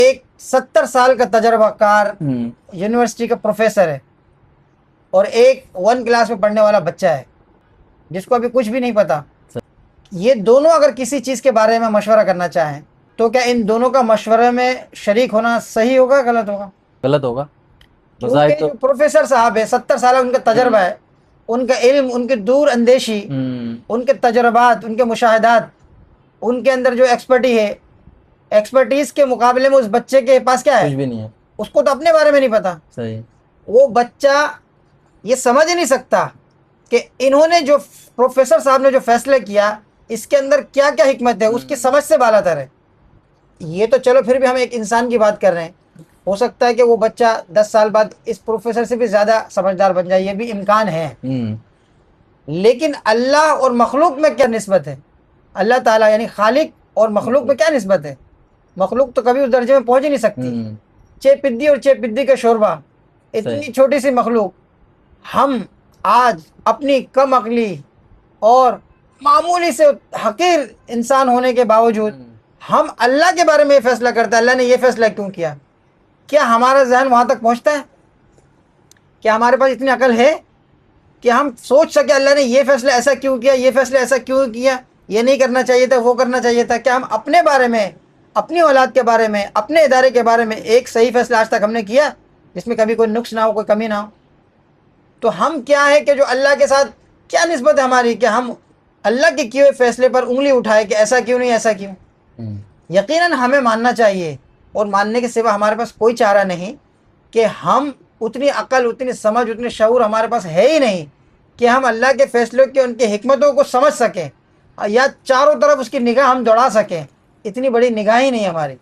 ایک 70 سال کا تجربہ کار یونیورسٹی کا پروفیسر ہے اور ایک 1 کلاس میں پڑھنے والا بچہ ہے جس کو ابھی کچھ بھی نہیں پتا. یہ دونوں اگر کسی چیز کے بارے میں مشورہ کرنا چاہیں تو کیا ان دونوں کا مشورے میں شریک ہونا صحیح ہوگا غلط ہوگا؟ غلط ہوگا. کیونکہ جو پروفیسر صاحب ہے 70 سال ان کا تجربہ ہے، ان کا علم، ان کی دور اندیشی، ان کے تجربات، ان کے مشاہدات، ان کے اندر جو ایکسپرٹیز کے مقابلے میں اس بچے کے پاس کیا ہے؟ کچھ بھی نہیں ہے. اس کو تو اپنے بارے میں نہیں پتا. صحیح. وہ بچہ یہ سمجھ ہی نہیں سکتا کہ انہوں نے جو پروفیسر صاحب نے جو فیصلہ کیا اس کے اندر کیا کیا حکمت ہے، اس کی سمجھ سے بالا تر ہے. یہ تو چلو پھر بھی ہم ایک انسان کی بات کر رہے ہیں، ہو سکتا ہے کہ وہ بچہ 10 سال بعد اس پروفیسر سے بھی زیادہ سمجھدار بن جائے، یہ بھی امکان ہے. لیکن اللہ اور مخلوق میں کیا نسبت ہے؟ اللہ تعالیٰ یعنی خالق اور مخلوق میں کیا نسبت ہے؟ مخلوق تو کبھی اس درجے میں پہنچ ہی نہیں سکتی. چے پدی اور چے پدی کا شوربہ، اتنی چھوٹی سی مخلوق، ہم آج اپنی کم عقلی اور معمولی سے حقیر انسان ہونے کے باوجود ہم اللہ کے بارے میں یہ فیصلہ کرتے ہیں اللہ نے یہ فیصلہ کیوں کیا. کیا ہمارا ذہن وہاں تک پہنچتا ہے؟ کیا ہمارے پاس اتنی عقل ہے کہ ہم سوچ سکے اللہ نے یہ فیصلہ ایسا کیوں کیا، یہ فیصلہ ایسا کیوں کیا، یہ نہیں کرنا چاہیے تھا، وہ کرنا چاہیے تھا؟ کیا ہم اپنے بارے میں، اپنی اولاد کے بارے میں، اپنے ادارے کے بارے میں ایک صحیح فیصلہ آج تک ہم نے کیا جس میں کبھی کوئی نقص نہ ہو، کوئی کمی نہ ہو؟ تو ہم کیا ہے کہ جو اللہ کے ساتھ کیا نسبت ہے ہماری کہ ہم اللہ کے کیے ہوئے فیصلے پر انگلی اٹھائے کہ ایسا کیوں نہیں، ایسا کیوں؟ یقیناً ہمیں ماننا چاہیے اور ماننے کے سوا ہمارے پاس کوئی چارہ نہیں کہ ہم اتنی عقل، اتنی سمجھ، اتنی شعور ہمارے پاس ہے ہی نہیں کہ ہم اللہ کے فیصلوں کے، ان کی حکمتوں کو سمجھ سکیں یا چاروں طرف اس کی نگاہ ہم دوڑا سکیں. اتنی بڑی نگاہ ہی نہیں ہماری.